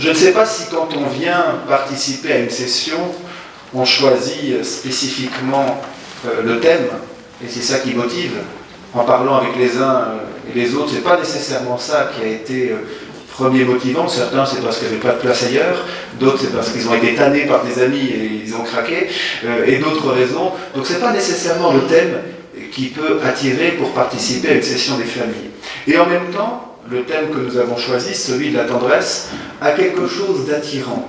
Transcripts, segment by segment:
Je ne sais pas si quand on vient participer à une session, on choisit spécifiquement le thème, et c'est ça qui motive. En parlant avec les uns et les autres, c'est pas nécessairement ça qui a été premier motivant. Certains, c'est parce qu'il n'y avait pas de place ailleurs, d'autres, c'est parce qu'ils ont été tannés par des amis et ils ont craqué, et d'autres raisons. Donc c'est pas nécessairement le thème qui peut attirer pour participer à une session des familles. Et en même temps, le thème que nous avons choisi, celui de la tendresse, a quelque chose d'attirant.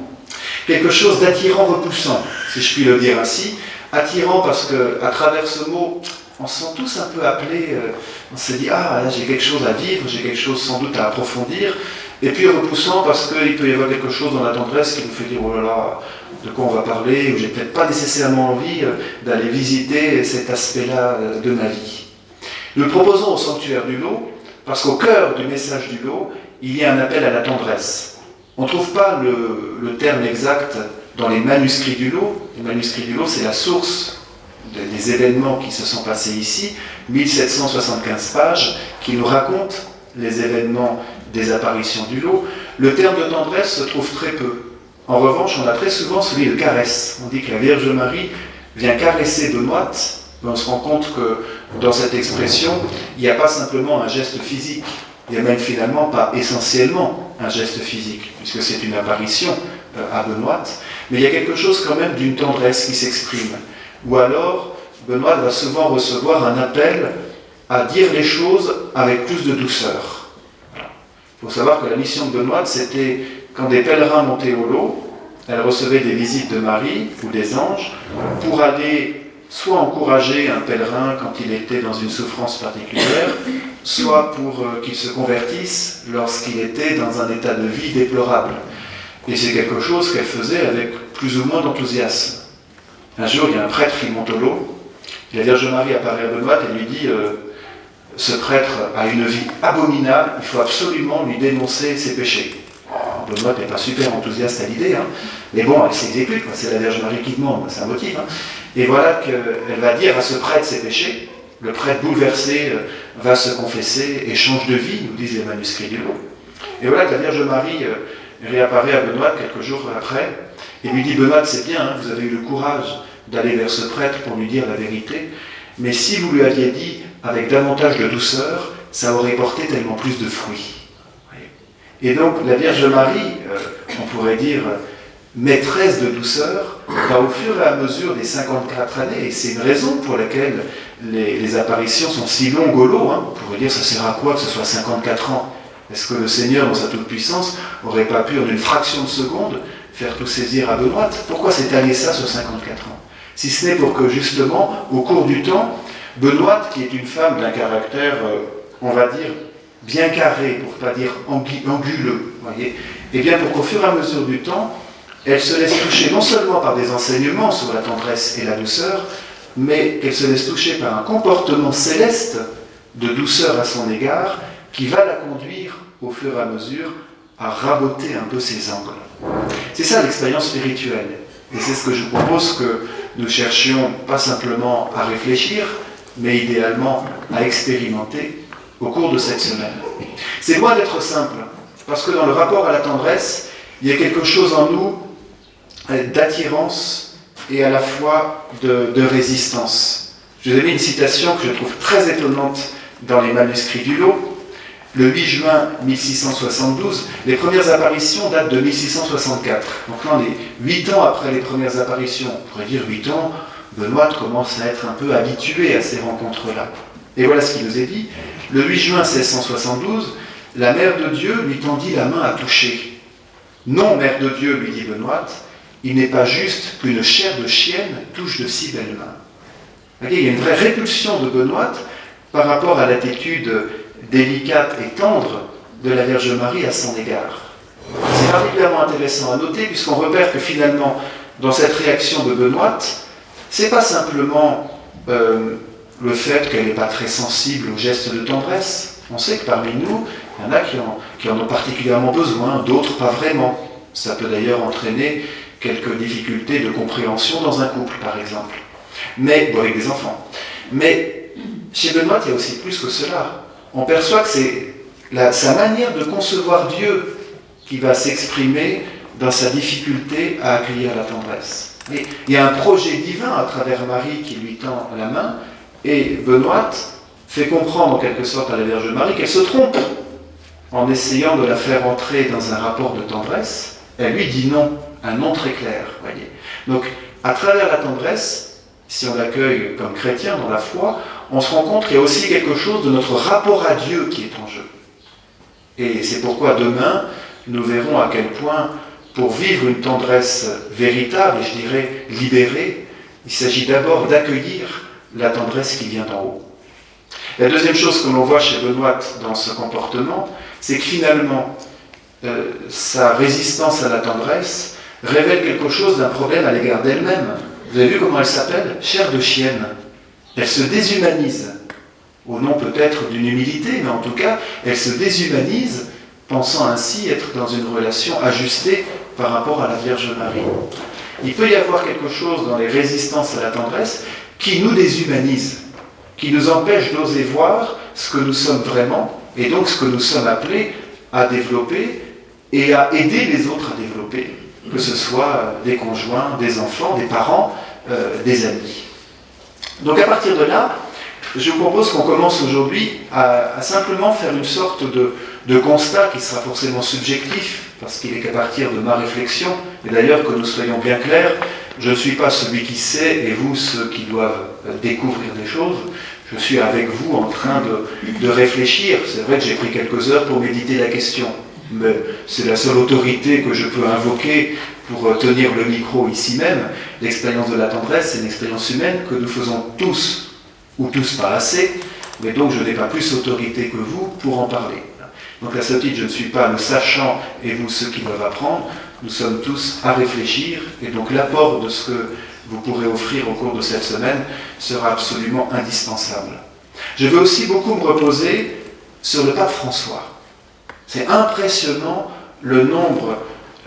Quelque chose d'attirant repoussant, si je puis le dire ainsi. Attirant parce qu'à travers ce mot, on se sent tous un peu appelés, on se dit « Ah, là j'ai quelque chose à vivre, j'ai quelque chose sans doute à approfondir ». Et puis repoussant parce qu'il peut y avoir quelque chose dans la tendresse qui nous fait dire « Oh là là, de quoi on va parler ?» ou « J'ai peut-être pas nécessairement envie d'aller visiter cet aspect-là de ma vie ». Nous le proposons au sanctuaire du lot, parce qu'au cœur du message du lot, il y a un appel à la tendresse. On ne trouve pas le terme exact dans les manuscrits du lot. Les manuscrits du lot, c'est la source des événements qui se sont passés ici, 1775 pages, qui nous racontent les événements des apparitions du lot. Le terme de tendresse se trouve très peu. En revanche, on a très souvent celui de caresse. On dit que la Vierge Marie vient caresser Benoîte, mais on se rend compte que dans cette expression, il n'y a pas simplement un geste physique, il n'y a même finalement pas essentiellement un geste physique, puisque c'est une apparition à Benoîte, mais il y a quelque chose quand même d'une tendresse qui s'exprime. Ou alors, Benoît va souvent recevoir un appel à dire les choses avec plus de douceur. Il faut savoir que la mission de Benoît, c'était quand des pèlerins montaient au lot, elle recevait des visites de Marie ou des anges pour aller soit encourager un pèlerin quand il était dans une souffrance particulière, soit pour qu'il se convertisse lorsqu'il était dans un état de vie déplorable. Et c'est quelque chose qu'elle faisait avec plus ou moins d'enthousiasme. Un jour, il y a un prêtre qui monte au lot, la Vierge Marie apparaît à Benoît et lui dit ce prêtre a une vie abominable, il faut absolument lui dénoncer ses péchés. Benoît n'est pas super enthousiaste à l'idée, mais bon, elle s'exécute, c'est la Vierge Marie qui demande, c'est un motif. Et voilà qu'elle va dire à ce prêtre ses péchés. Le prêtre bouleversé va se confesser et change de vie, nous disent les manuscrits du lot. Et voilà que la Vierge Marie réapparaît à Benoît quelques jours après et lui dit « Benoît, c'est bien, vous avez eu le courage d'aller vers ce prêtre pour lui dire la vérité, mais si vous lui aviez dit avec davantage de douceur, ça aurait porté tellement plus de fruits. » Et donc la Vierge Marie, on pourrait dire maîtresse de douceur, va au fur et à mesure des 54 années, et c'est une raison pour laquelle les apparitions sont si longues au lot, on pourrait dire ça sert à quoi que ce soit 54 ans? Est-ce que le Seigneur, dans sa toute-puissance, n'aurait pas pu, en une fraction de seconde, faire tout saisir à Benoît? Pourquoi s'étaler ça sur 54 ans? Si ce n'est pour que, justement, au cours du temps, Benoît, qui est une femme d'un caractère, on va dire, bien carré, pour ne pas dire anguleux, voyez, et bien pour qu'au fur et à mesure du temps, elle se laisse toucher non seulement par des enseignements sur la tendresse et la douceur, mais qu'elle se laisse toucher par un comportement céleste de douceur à son égard, qui va la conduire, au fur et à mesure, à raboter un peu ses angles. C'est ça l'expérience spirituelle. Et c'est ce que je propose que nous cherchions pas simplement à réfléchir, mais idéalement à expérimenter au cours de cette semaine. C'est loin d'être simple, parce que dans le rapport à la tendresse, il y a quelque chose en nous d'attirance et à la fois de résistance. Je vous ai mis une citation que je trouve très étonnante dans les manuscrits du lot. Le 8 juin 1672, les premières apparitions datent de 1664. Donc là, on est 8 ans après les premières apparitions. On pourrait dire 8 ans, Benoît commence à être un peu habitué à ces rencontres-là. Et voilà ce qu'il nous est dit. Le 8 juin 1672, la Mère de Dieu lui tendit la main à toucher. « Non, Mère de Dieu, lui dit Benoît, il n'est pas juste qu'une chair de chienne touche de si belles mains. » Il y a une vraie répulsion de Benoît par rapport à l'attitude délicate et tendre de la Vierge Marie à son égard. C'est particulièrement intéressant à noter puisqu'on repère que finalement, dans cette réaction de Benoît, c'est pas simplement le fait qu'elle n'est pas très sensible aux gestes de tendresse. On sait que parmi nous, il y en a qui en ont particulièrement besoin, d'autres pas vraiment. Ça peut d'ailleurs entraîner quelques difficultés de compréhension dans un couple, par exemple. Mais, bon, avec des enfants. Mais chez Benoît, il y a aussi plus que cela. On perçoit que c'est sa manière de concevoir Dieu qui va s'exprimer dans sa difficulté à accueillir la tendresse. Et il y a un projet divin à travers Marie qui lui tend la main, et Benoît fait comprendre en quelque sorte à la Vierge Marie qu'elle se trompe en essayant de la faire entrer dans un rapport de tendresse. Elle lui dit non, un non très clair, voyez. Donc, à travers la tendresse, si on l'accueille comme chrétien dans la foi, on se rend compte qu'il y a aussi quelque chose de notre rapport à Dieu qui est en jeu. Et c'est pourquoi demain, nous verrons à quel point, pour vivre une tendresse véritable, et je dirais libérée, il s'agit d'abord d'accueillir la tendresse qui vient d'en haut. La deuxième chose que l'on voit chez Benoît dans ce comportement, c'est que finalement, sa résistance à la tendresse révèle quelque chose d'un problème à l'égard d'elle-même. Vous avez vu comment elle s'appelle ? Chair de chienne. Elle se déshumanise, au nom peut-être d'une humilité, mais en tout cas, elle se déshumanise, pensant ainsi être dans une relation ajustée par rapport à la Vierge Marie. Il peut y avoir quelque chose dans les résistances à la tendresse qui nous déshumanise, qui nous empêche d'oser voir ce que nous sommes vraiment, et donc ce que nous sommes appelés à développer et à aider les autres à développer, que ce soit des conjoints, des enfants, des parents, des amis. Donc à partir de là, je vous propose qu'on commence aujourd'hui à simplement faire une sorte de constat qui sera forcément subjectif, parce qu'il n'est qu'à partir de ma réflexion, et d'ailleurs que nous soyons bien clairs, je ne suis pas celui qui sait et vous ceux qui doivent découvrir des choses, je suis avec vous en train de réfléchir. C'est vrai que j'ai pris quelques heures pour méditer la question, mais c'est la seule autorité que je peux invoquer pour tenir le micro ici même. L'expérience de la tendresse, c'est une expérience humaine que nous faisons tous, ou tous pas assez, mais donc je n'ai pas plus autorité que vous pour en parler. Donc à ce titre, je ne suis pas le sachant et vous ceux qui doivent apprendre, nous sommes tous à réfléchir, et donc l'apport de ce que vous pourrez offrir au cours de cette semaine sera absolument indispensable. Je veux aussi beaucoup me reposer sur le pape François. C'est impressionnant le nombre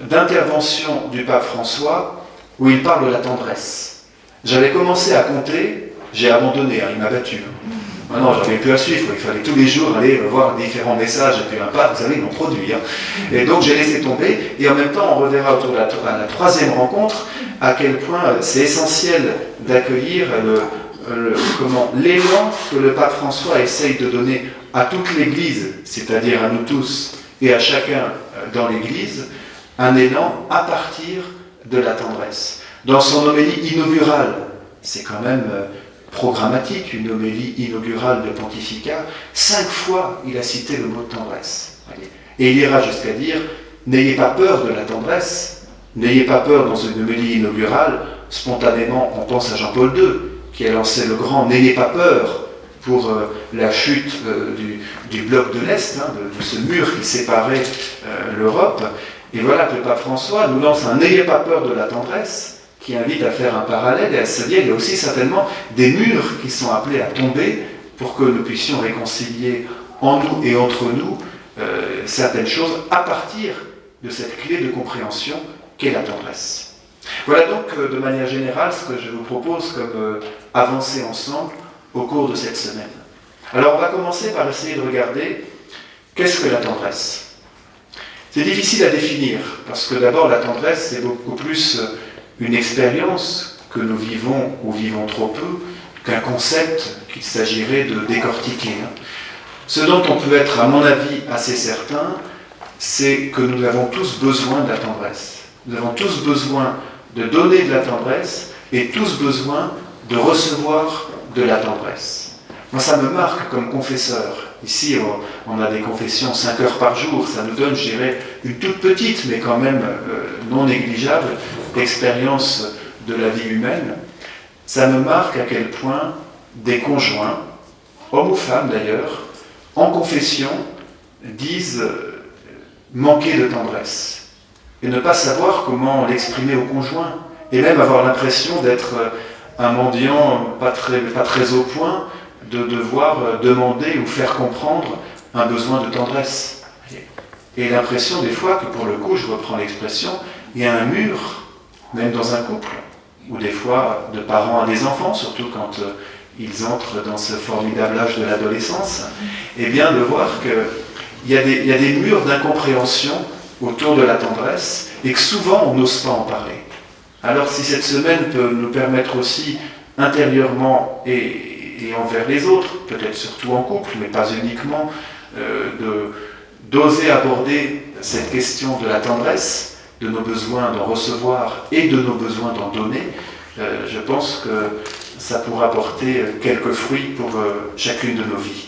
d'interventions du pape François où il parle de la tendresse. J'avais commencé à compter, j'ai abandonné, il m'a battu. Maintenant, j'avais plus à suivre, il fallait tous les jours aller voir différents messages, et puis un pape, vous savez, ils m'ont produit. Et donc j'ai laissé tomber, et en même temps, on reverra autour de la troisième rencontre à quel point c'est essentiel d'accueillir l'élan que le pape François essaye de donner à toute l'Église, c'est-à-dire à nous tous et à chacun dans l'Église, un élan à partir de la tendresse. Dans son homélie inaugurale, c'est quand même programmatique, une homélie inaugurale de pontificat, 5 fois il a cité le mot de tendresse. Et il ira jusqu'à dire, n'ayez pas peur de la tendresse, n'ayez pas peur dans une homélie inaugurale, spontanément on pense à Jean-Paul II, qui a lancé le grand « N'ayez pas peur » pour la chute du bloc de l'Est, de ce mur qui séparait l'Europe. Et voilà que le pape François nous lance un « N'ayez pas peur de la tendresse », qui invite à faire un parallèle et à se dire qu'il y a aussi certainement des murs qui sont appelés à tomber pour que nous puissions réconcilier en nous et entre nous certaines choses à partir de cette clé de compréhension qu'est la tendresse. Voilà donc de manière générale ce que je vous propose comme avancée ensemble au cours de cette semaine. Alors on va commencer par essayer de regarder qu'est-ce que la tendresse. C'est difficile à définir parce que d'abord la tendresse c'est beaucoup plus une expérience que nous vivons ou vivons trop peu qu'un concept qu'il s'agirait de décortiquer. Ce dont on peut être, à mon avis, assez certain, c'est que nous avons tous besoin de la tendresse. Nous avons tous besoin de donner de la tendresse et tous besoin de recevoir de la tendresse. Moi, ça me marque comme confesseur. Ici, on a des confessions 5 heures par jour. Ça nous donne, je dirais, une toute petite, mais quand même non négligeable, expérience de la vie humaine. Ça me marque à quel point des conjoints, hommes ou femmes d'ailleurs, en confession, disent manquer de tendresse et ne pas savoir comment l'exprimer au conjoint, et même avoir l'impression d'être un mendiant pas très au point, de devoir demander ou faire comprendre un besoin de tendresse. Et l'impression des fois que pour le coup, je reprends l'expression, il y a un mur, même dans un couple, ou des fois de parents à des enfants, surtout quand ils entrent dans ce formidable âge de l'adolescence, et bien de voir qu'il y a des murs d'incompréhension autour de la tendresse et que souvent on n'ose pas en parler. Alors si cette semaine peut nous permettre aussi intérieurement et envers les autres, peut-être surtout en couple, mais pas uniquement, d'oser aborder cette question de la tendresse, de nos besoins d'en recevoir et de nos besoins d'en donner, je pense que ça pourra porter quelques fruits pour chacune de nos vies.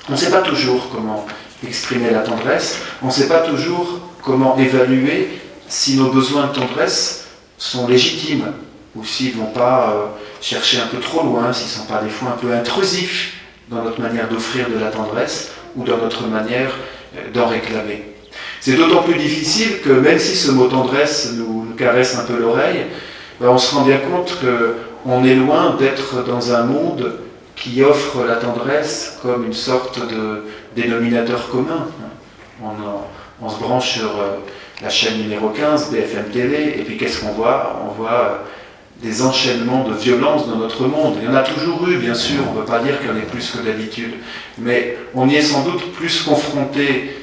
On ne sait pas toujours comment exprimer la tendresse, on ne sait pas toujours comment évaluer si nos besoins de tendresse sont légitimes ou s'ils ne vont pas chercher un peu trop loin, s'ils ne sont pas des fois un peu intrusifs dans notre manière d'offrir de la tendresse ou dans notre manière d'en réclamer. C'est d'autant plus difficile que même si ce mot tendresse nous caresse un peu l'oreille, on se rend bien compte qu'on est loin d'être dans un monde qui offre la tendresse comme une sorte de dénominateur commun. On se branche sur la chaîne numéro 15, BFM TV, et puis qu'est-ce qu'on voit ? On voit des enchaînements de violence dans notre monde. Il y en a toujours eu, bien sûr, on ne peut pas dire qu'il y en ait plus que d'habitude, mais on y est sans doute plus confronté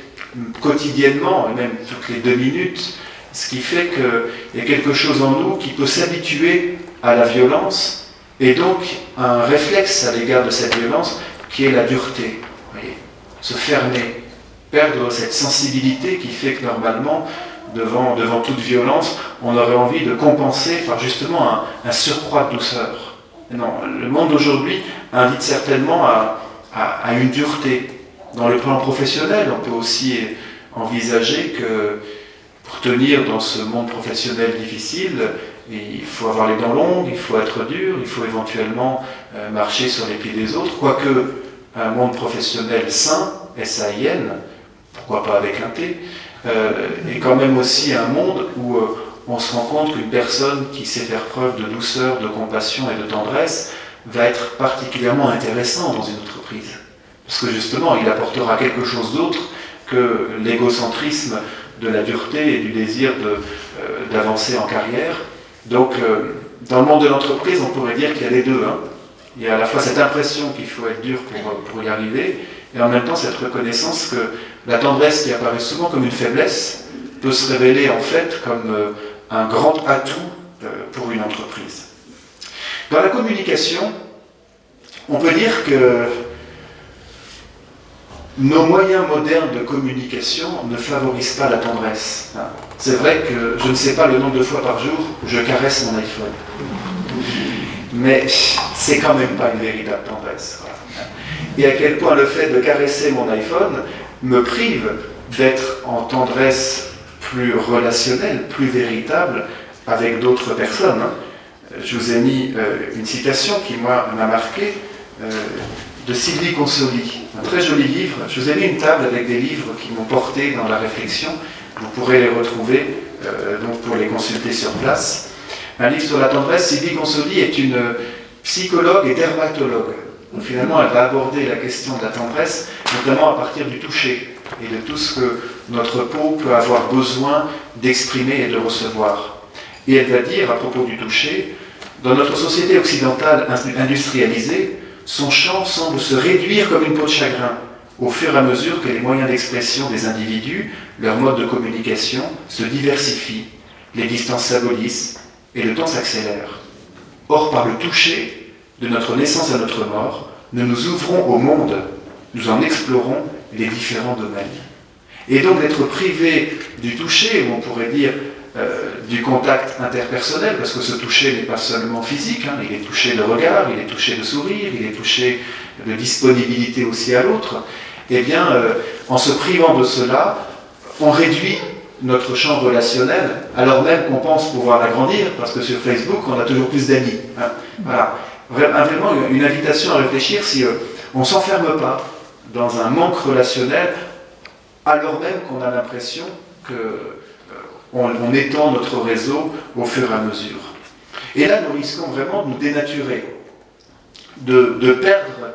quotidiennement, et même toutes les 2 minutes, ce qui fait qu'il y a quelque chose en nous qui peut s'habituer à la violence, et donc un réflexe à l'égard de cette violence qui est la dureté. Vous voyez, se fermer, perdre cette sensibilité qui fait que normalement, devant toute violence, on aurait envie de compenser par justement un surcroît de douceur. Et non, le monde d'aujourd'hui invite certainement à une dureté. Dans le plan professionnel, on peut aussi envisager que pour tenir dans ce monde professionnel difficile, il faut avoir les dents longues, il faut être dur, il faut éventuellement marcher sur les pieds des autres, quoique un monde professionnel sain, S-A-I-N, pourquoi pas avec un T, est quand même aussi un monde où on se rend compte qu'une personne qui sait faire preuve de douceur, de compassion et de tendresse va être particulièrement intéressant dans une entreprise. Parce que justement, il apportera quelque chose d'autre que l'égocentrisme de la dureté et du désir d'avancer en carrière. Donc, dans le monde de l'entreprise, on pourrait dire qu'il y a les deux. Il y a à la fois cette impression qu'il faut être dur pour y arriver, et en même temps cette reconnaissance que la tendresse qui apparaît souvent comme une faiblesse peut se révéler en fait comme un grand atout pour une entreprise. Dans la communication, on peut dire que nos moyens modernes de communication ne favorisent pas la tendresse. C'est vrai que je ne sais pas le nombre de fois par jour où je caresse mon iPhone. Mais c'est quand même pas une véritable tendresse. Et à quel point le fait de caresser mon iPhone me prive d'être en tendresse plus relationnelle, plus véritable avec d'autres personnes. Je vous ai mis une citation qui, moi, m'a marqué, de Sylvie Consoli, un très joli livre. Je vous ai mis une table avec des livres qui m'ont porté dans la réflexion. Vous pourrez les retrouver donc pour les consulter sur place. Un livre sur la tendresse. Sylvie Consoli est une psychologue et dermatologue. Donc finalement, elle va aborder la question de la tendresse, notamment à partir du toucher et de tout ce que notre peau peut avoir besoin d'exprimer et de recevoir. Et elle va dire, à propos du toucher, dans notre société occidentale industrialisée, son champ semble se réduire comme une peau de chagrin, au fur et à mesure que les moyens d'expression des individus, leurs modes de communication, se diversifient, les distances s'abolissent et le temps s'accélère. Or, par le toucher, de notre naissance à notre mort, nous nous ouvrons au monde, nous en explorons les différents domaines. Et donc d'être privé du toucher, ou on pourrait dire du contact interpersonnel, parce que ce toucher n'est pas seulement physique, il est touché de regard, il est touché de sourire, il est touché de disponibilité aussi à l'autre, eh bien, en se privant de cela, on réduit notre champ relationnel, alors même qu'on pense pouvoir l'agrandir, parce que sur Facebook, on a toujours plus d'amis. Voilà. Vraiment une invitation à réfléchir si on ne s'enferme pas dans un manque relationnel, alors même qu'on a l'impression qu'on étend notre réseau au fur et à mesure. Et là, nous risquons vraiment de nous dénaturer, de perdre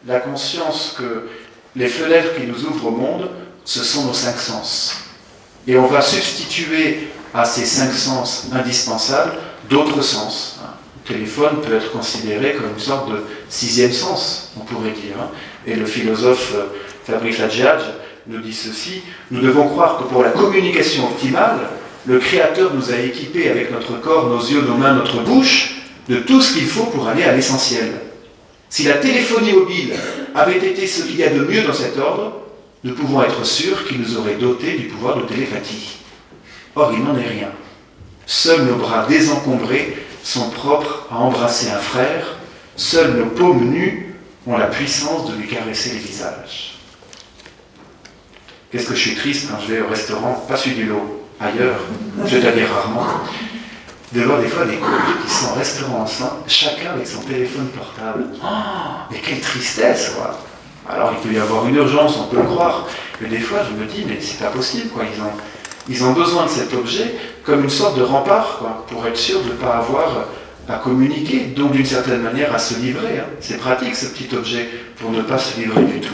la conscience que les fenêtres qui nous ouvrent au monde, ce sont nos 5 sens. Et on va substituer à ces 5 sens indispensables d'autres sens. Le téléphone peut être considéré comme une sorte de 6e sens, on pourrait dire. Et le philosophe Fabrice Adjadj nous dit ceci: nous devons croire que pour la communication optimale, le Créateur nous a équipés avec notre corps, nos yeux, nos mains, notre bouche, de tout ce qu'il faut pour aller à l'essentiel. Si la téléphonie mobile avait été ce qu'il y a de mieux dans cet ordre, nous pouvons être sûrs qu'il nous aurait dotés du pouvoir de télépathie. Or, il n'en est rien. Seuls nos bras désencombrés sont propres à embrasser un frère, seules nos paumes nues ont la puissance de lui caresser le visage. Qu'est-ce que je suis triste quand je vais au restaurant, pas celui du lot, ailleurs, je t'habille rarement, de voir des fois des couples qui sont au restaurant ensemble, chacun avec son téléphone portable. Oh, mais quelle tristesse, quoi! Alors il peut y avoir une urgence, on peut le croire, mais des fois je me dis, mais c'est pas possible, quoi. Ils ont besoin de cet objet comme une sorte de rempart, quoi, pour être sûr de ne pas avoir à communiquer, donc d'une certaine manière à se livrer. Hein. C'est pratique ce petit objet pour ne pas se livrer du tout.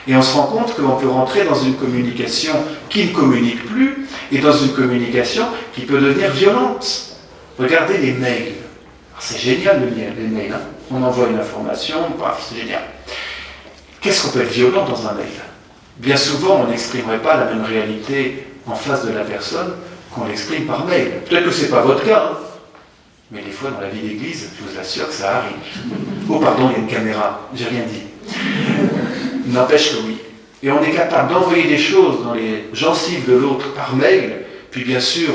Et on se rend compte qu'on peut rentrer dans une communication qui ne communique plus et dans une communication qui peut devenir violente. Regardez les mails. Alors, c'est génial les mails. Hein. On envoie une information, paf, c'est génial. Qu'est-ce qu'on peut être violent dans un mail? Bien souvent, on n'exprimerait pas la même réalité en face de la personne qu'on l'exprime par mail. Peut-être que ce n'est pas votre cas, hein. Mais des fois, dans la vie d'église, je vous assure que ça arrive. Oh pardon, il y a une caméra, j'ai rien dit. N'empêche que oui. Et on est capable d'envoyer des choses dans les gencives de l'autre par mail, puis bien sûr,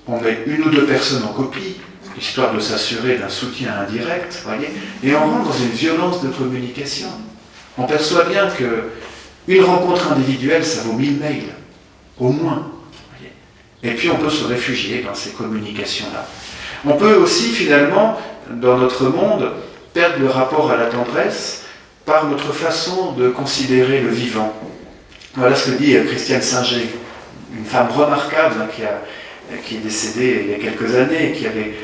on met une ou deux personnes en copie, histoire de s'assurer d'un soutien indirect, voyez, et on rentre dans une violence de communication. On perçoit bien qu'une rencontre individuelle, ça vaut 1000 mails, au moins. Voyez. Et puis on peut se réfugier dans ces communications-là. On peut aussi, finalement, dans notre monde, perdre le rapport à la tendresse par notre façon de considérer le vivant. Voilà ce que dit Christiane Singer, une femme remarquable qui est décédée il y a quelques années, et qui avait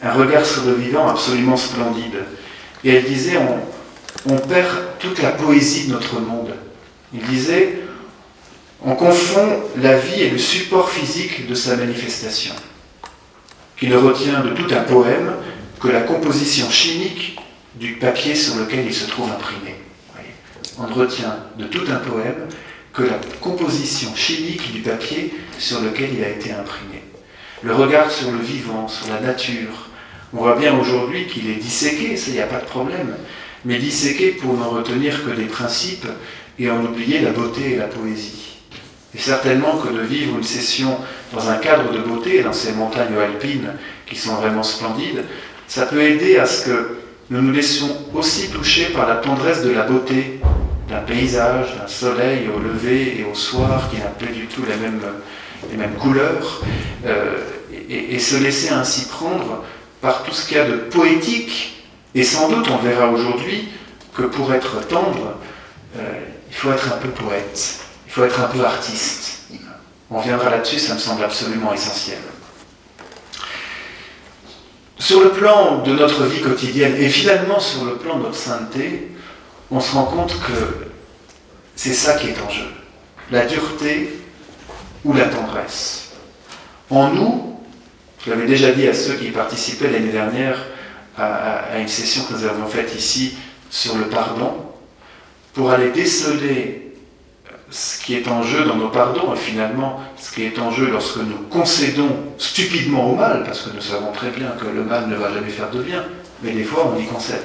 un regard sur le vivant absolument splendide. Et elle disait, on perd toute la poésie de notre monde. Il disait, on confond la vie et le support physique de sa manifestation, qui ne retient de tout un poème que la composition chimique du papier sur lequel il se trouve imprimé. On ne retient de tout un poème que la composition chimique du papier sur lequel il a été imprimé. Le regard sur le vivant, sur la nature, on voit bien aujourd'hui qu'il est disséqué, ça, il n'y a pas de problème, mais disséqué pour n'en retenir que des principes et en oublier la beauté et la poésie. Et certainement que de vivre une session dans un cadre de beauté, dans ces montagnes alpines qui sont vraiment splendides, ça peut aider à ce que nous nous laissions aussi toucher par la tendresse de la beauté d'un paysage, d'un soleil au lever et au soir qui n'a pas du tout les mêmes couleurs, et se laisser ainsi prendre par tout ce qu'il y a de poétique. Et sans doute, on verra aujourd'hui que pour être tendre, il faut être un peu poète, il faut être un peu artiste. On reviendra là-dessus, ça me semble absolument essentiel. Sur le plan de notre vie quotidienne, et finalement sur le plan de notre sainteté, on se rend compte que c'est ça qui est en jeu. La dureté ou la tendresse. En nous, je l'avais déjà dit à ceux qui participaient l'année dernière à une session que nous avons faite ici sur le pardon, pour aller déceler ce qui est en jeu dans nos pardons, et finalement ce qui est en jeu lorsque nous concédons stupidement au mal, parce que nous savons très bien que le mal ne va jamais faire de bien, mais des fois on y concède.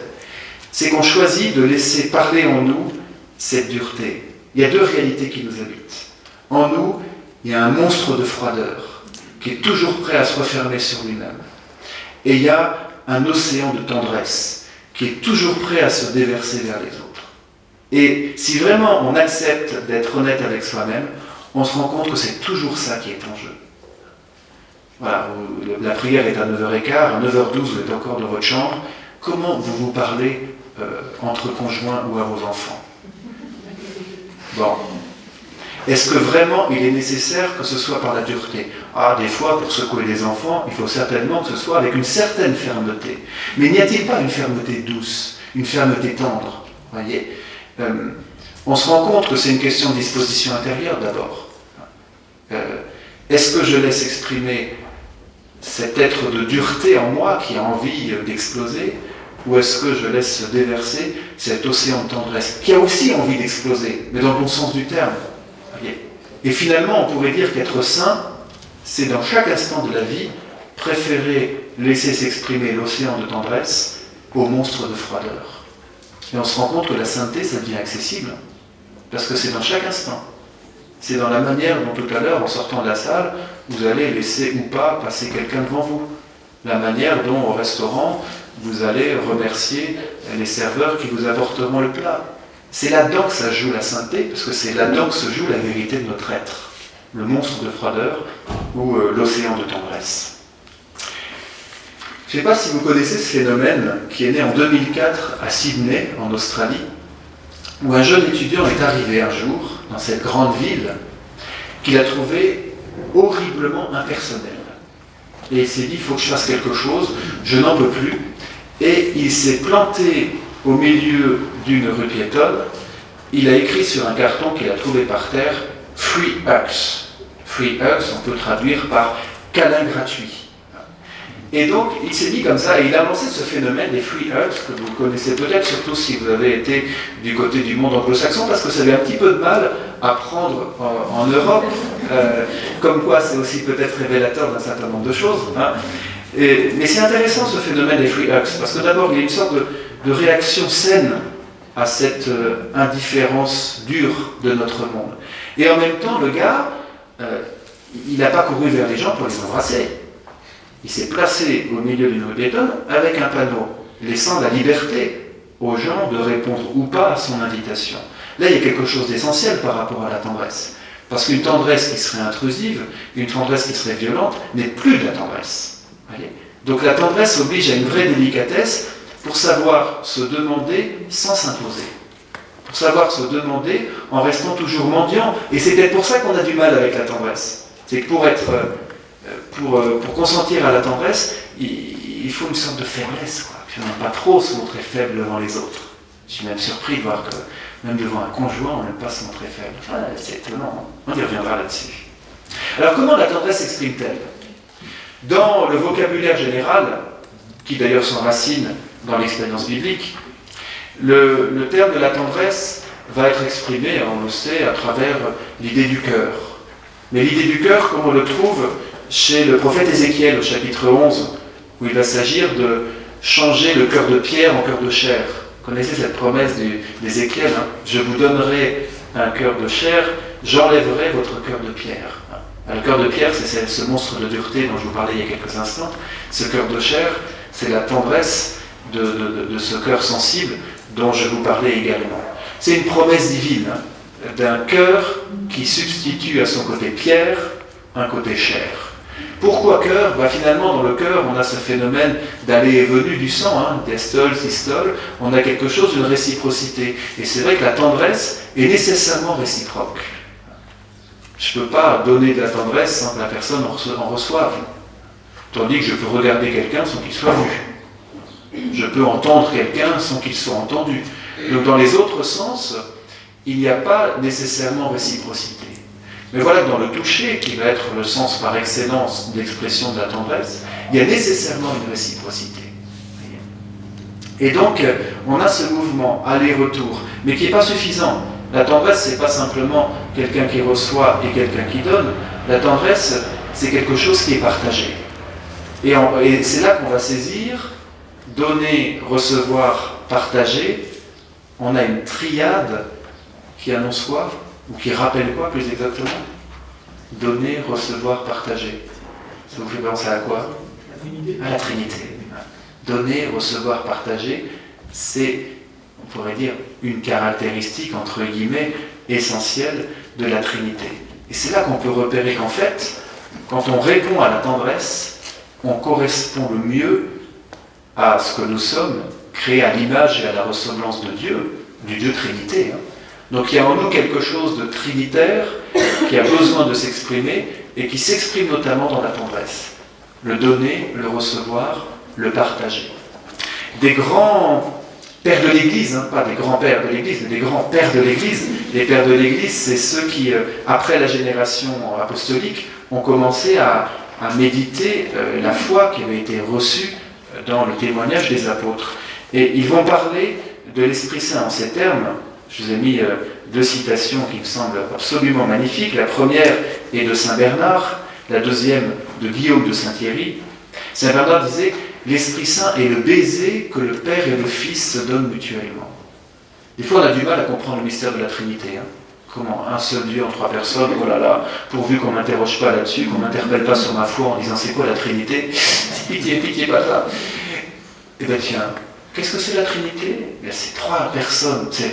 C'est qu'on choisit de laisser parler en nous cette dureté. Il y a deux réalités qui nous habitent. En nous, il y a un monstre de froideur qui est toujours prêt à se refermer sur lui-même. Et il y a un océan de tendresse qui est toujours prêt à se déverser vers les autres. Et si vraiment on accepte d'être honnête avec soi-même, on se rend compte que c'est toujours ça qui est en jeu. Voilà, la prière est à 9h15, à 9h12 vous êtes encore dans votre chambre. Comment vous vous parlez entre conjoints ou à vos enfants? Bon. Est-ce que vraiment il est nécessaire que ce soit par la dureté? Ah, des fois, pour secouer les enfants, il faut certainement que ce soit avec une certaine fermeté. Mais n'y a-t-il pas une fermeté douce, une fermeté tendre? Voyez, on se rend compte que c'est une question de disposition intérieure d'abord. Est-ce que je laisse exprimer cet être de dureté en moi qui a envie d'exploser, ou est-ce que je laisse se déverser cet océan de tendresse qui a aussi envie d'exploser, mais dans le bon sens du terme? Et finalement, on pourrait dire qu'être saint, c'est dans chaque instant de la vie préférer laisser s'exprimer l'océan de tendresse au monstre de froideur. Et on se rend compte que la sainteté, ça devient accessible, parce que c'est dans chaque instant. C'est dans la manière dont tout à l'heure, en sortant de la salle, vous allez laisser ou pas passer quelqu'un devant vous. La manière dont, au restaurant, vous allez remercier les serveurs qui vous apporteront le plat. C'est là-dedans que ça joue la sainteté, parce que c'est là-dedans que se joue la vérité de notre être. Le monstre de froideur ou l'océan de tendresse. Je ne sais pas si vous connaissez ce phénomène qui est né en 2004 à Sydney, en Australie, où un jeune étudiant est arrivé un jour dans cette grande ville qu'il a trouvé horriblement impersonnelle. Et il s'est dit, il faut que je fasse quelque chose, je n'en peux plus. Et il s'est planté au milieu d'une rue piétonne. Il a écrit sur un carton qu'il a trouvé par terre, « Free Hugs ». Free Hugs, on peut traduire par « câlin gratuit ». Et donc, il s'est mis comme ça, et il a lancé ce phénomène des free hugs, que vous connaissez peut-être, surtout si vous avez été du côté du monde anglo-saxon, parce que ça avait un petit peu de mal à prendre en Europe, comme quoi c'est aussi peut-être révélateur d'un certain nombre de choses. Hein. Mais c'est intéressant ce phénomène des free hugs, parce que d'abord, il y a une sorte de réaction saine à cette indifférence dure de notre monde. Et en même temps, le gars, il n'a pas couru vers les gens pour les embrasser. Il s'est placé au milieu d'une rue piétonne avec un panneau, laissant la liberté aux gens de répondre ou pas à son invitation. Là, il y a quelque chose d'essentiel par rapport à la tendresse. Parce qu'une tendresse qui serait intrusive, une tendresse qui serait violente, n'est plus de la tendresse. Voyez ? Donc la tendresse oblige à une vraie délicatesse pour savoir se demander sans s'imposer. Pour savoir se demander en restant toujours mendiant. Et c'est peut-être pour ça qu'on a du mal avec la tendresse. C'est que pour consentir à la tendresse, il faut une sorte de faiblesse, quoi. Puis on n'aime pas trop se montrer faible devant les autres. Je suis même surpris de voir que même devant un conjoint, on n'aime pas se montrer faible. Enfin, c'est étonnant, on y reviendra là-dessus. Alors comment la tendresse s'exprime-t-elle ? Dans le vocabulaire général, qui d'ailleurs s'enracine dans l'expérience biblique, le terme de la tendresse va être exprimé, on le sait, à travers l'idée du cœur. Mais l'idée du cœur, comme on le trouve chez le prophète Ézéchiel au chapitre 11, où il va s'agir de changer le cœur de pierre en cœur de chair. Vous connaissez cette promesse d'Ézéchiel, hein ? Je vous donnerai un cœur de chair, j'enlèverai votre cœur de pierre. Le cœur de pierre, c'est ce monstre de dureté dont je vous parlais il y a quelques instants. Ce cœur de chair, c'est la tendresse de ce cœur sensible dont je vous parlais également. C'est une promesse divine, hein, d'un cœur qui substitue à son côté pierre un côté chair. Pourquoi cœur ? Finalement, dans le cœur, on a ce phénomène d'aller et venue du sang, hein, diastole, systole, on a quelque chose d'une réciprocité. Et c'est vrai que la tendresse est nécessairement réciproque. Je ne peux pas donner de la tendresse sans que la personne en reçoive. Tandis que je peux regarder quelqu'un sans qu'il soit vu. Je peux entendre quelqu'un sans qu'il soit entendu. Donc dans les autres sens, il n'y a pas nécessairement réciprocité. Mais voilà que dans le toucher, qui va être le sens par excellence d'expression de la tendresse, il y a nécessairement une réciprocité. Et donc, on a ce mouvement aller-retour, mais qui n'est pas suffisant. La tendresse, ce n'est pas simplement quelqu'un qui reçoit et quelqu'un qui donne. La tendresse, c'est quelque chose qui est partagé. Et c'est là qu'on va saisir, donner, recevoir, partager. On a une triade qui annonce quoi ? Ou qui rappelle quoi, plus exactement ? Donner, recevoir, partager. Ça vous fait penser à quoi ? À la Trinité. Donner, recevoir, partager, c'est, on pourrait dire, une caractéristique, entre guillemets, essentielle de la Trinité. Et c'est là qu'on peut repérer qu'en fait, quand on répond à la tendresse, on correspond le mieux à ce que nous sommes, créés à l'image et à la ressemblance de Dieu, du Dieu Trinité, hein. Donc il y a en nous quelque chose de trinitaire qui a besoin de s'exprimer et qui s'exprime notamment dans la tendresse. Le donner, le recevoir, le partager. Des grands pères de l'Église, hein, pas des grands-pères de l'Église, mais des grands pères de l'Église. Les pères de l'Église, c'est ceux qui, après la génération apostolique, ont commencé à méditer la foi qui avait été reçue dans le témoignage des apôtres. Et ils vont parler de l'Esprit Saint en ces termes. Je vous ai mis deux citations qui me semblent absolument magnifiques. La première est de Saint Bernard, la deuxième de Guillaume de Saint-Thierry. Saint Bernard disait « L'Esprit Saint est le baiser que le Père et le Fils se donnent mutuellement ». Des fois, on a du mal à comprendre le mystère de la Trinité. Comment un seul Dieu en trois personnes, oh là là, pourvu qu'on ne m'interroge pas là-dessus, qu'on ne m'interpelle pas sur ma foi en disant c'est quoi la Trinité, pitié, pitié, pas ça. Eh bien tiens, qu'est-ce que c'est la Trinité? Eh bien, c'est trois personnes, c'est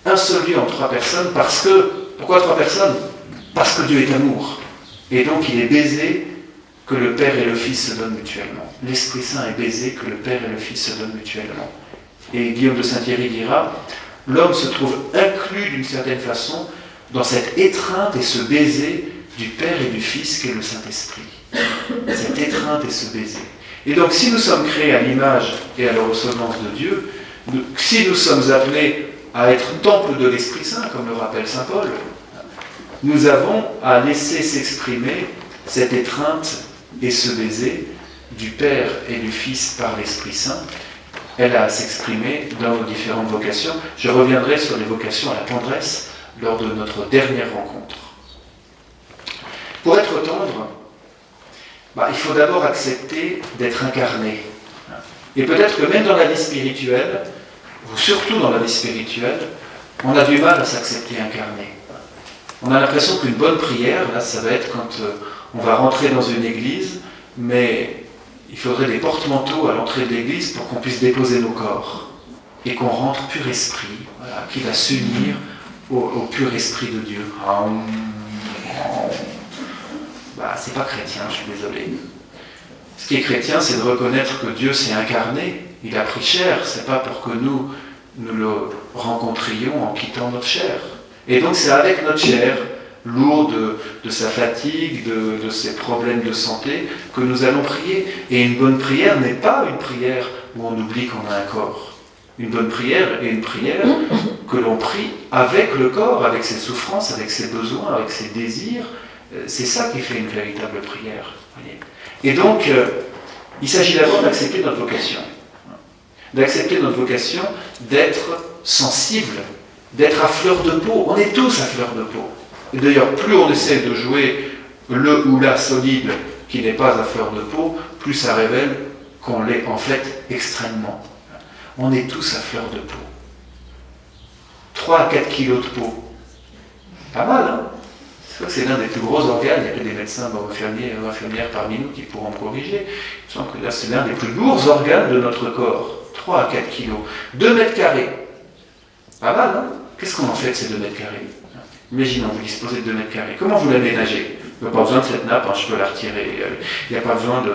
un seul Dieu en trois personnes, parce que, pourquoi trois personnes? Parce que Dieu est amour. Et donc il est baisé que le Père et le Fils se donnent mutuellement. L'Esprit Saint est baisé que le Père et le Fils se donnent mutuellement. Et Guillaume de Saint-Thierry dira, l'homme se trouve inclus d'une certaine façon dans cette étreinte et ce baiser du Père et du Fils qu'est le Saint-Esprit. Cette étreinte et ce baiser. Et donc si nous sommes créés à l'image et à la ressemblance de Dieu, si nous sommes appelés à être temple de l'Esprit Saint, comme le rappelle saint Paul, nous avons à laisser s'exprimer cette étreinte et ce baiser du Père et du Fils par l'Esprit Saint. Elle a à s'exprimer dans nos différentes vocations. Je reviendrai sur les vocations à la tendresse lors de notre dernière rencontre. Pour être tendre, il faut d'abord accepter d'être incarné. Et peut-être que même dans la vie spirituelle, ou surtout dans la vie spirituelle, on a du mal à s'accepter incarné. On a l'impression qu'une bonne prière, là, ça va être quand on va rentrer dans une église, mais il faudrait des porte-manteaux à l'entrée de l'église pour qu'on puisse déposer nos corps et qu'on rentre pur esprit, voilà, qui va s'unir au pur esprit de Dieu. C'est pas chrétien, je suis désolé. Ce qui est chrétien, c'est de reconnaître que Dieu s'est incarné, il a pris chair, c'est pas pour que nous le rencontrions en quittant notre chair. Et donc c'est avec notre chair, lourde de sa fatigue, de ses problèmes de santé, que nous allons prier. Et une bonne prière n'est pas une prière où on oublie qu'on a un corps. Une bonne prière est une prière que l'on prie avec le corps, avec ses souffrances, avec ses besoins, avec ses désirs. C'est ça qui fait une véritable prière. Voyez. Et donc, il s'agit d'abord d'accepter notre vocation. D'accepter notre vocation, d'être sensible, d'être à fleur de peau. On est tous à fleur de peau. Et d'ailleurs, plus on essaie de jouer le ou la solide qui n'est pas à fleur de peau, plus ça révèle qu'on l'est en fait extrêmement. On est tous à fleur de peau. 3 à 4 kilos de peau. Pas mal, hein? C'est vrai que c'est l'un des plus gros organes. Il y a que des médecins ou infirmières parmi nous qui pourront me corriger. Je sens que là, c'est l'un des plus lourds organes de notre corps. 3 à 4 kilos. 2 mètres carrés. Pas mal, hein? Qu'est-ce qu'on en fait de ces 2 mètres carrés? Imaginons, vous disposez de 2 mètres carrés. Comment vous l'aménagez? Il n'y a pas besoin de cette nappe, je peux la retirer. Il n'y a pas besoin de...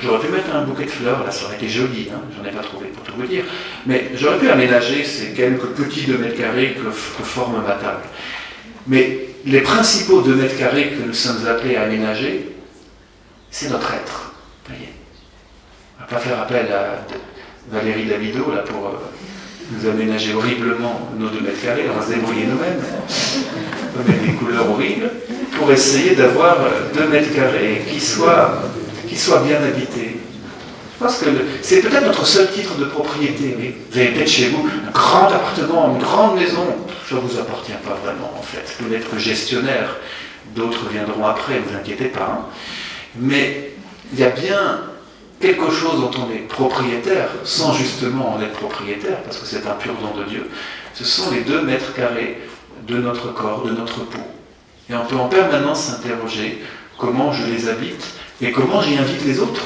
J'aurais pu mettre un bouquet de fleurs, là, ça aurait été joli, j'en ai pas trouvé pour tout vous dire. Mais j'aurais pu aménager ces quelques petits 2 mètres carrés que forme ma table. Mais les principaux 2 mètres carrés que nous sommes appelés à aménager, c'est notre être. Voyez. On ne va pas faire appel à Valérie Davido là, pour nous aménager horriblement nos 2 mètres carrés, on va se débrouiller nous-mêmes. On va mettre des couleurs horribles pour essayer d'avoir 2 mètres carrés qui soient bien habités. Je pense que c'est peut-être notre seul titre de propriété. Mais vous avez peut-être chez vous un grand appartement, une grande maison. Ça ne vous appartient pas vraiment en fait. Vous n'êtes que gestionnaire. D'autres viendront après, ne vous inquiétez pas. Mais il y a bien quelque chose dont on est propriétaire, sans justement en être propriétaire, parce que c'est un pur don de Dieu. Ce sont les 2 mètres carrés de notre corps, de notre peau. Et on peut en permanence s'interroger comment je les habite et comment j'y invite les autres.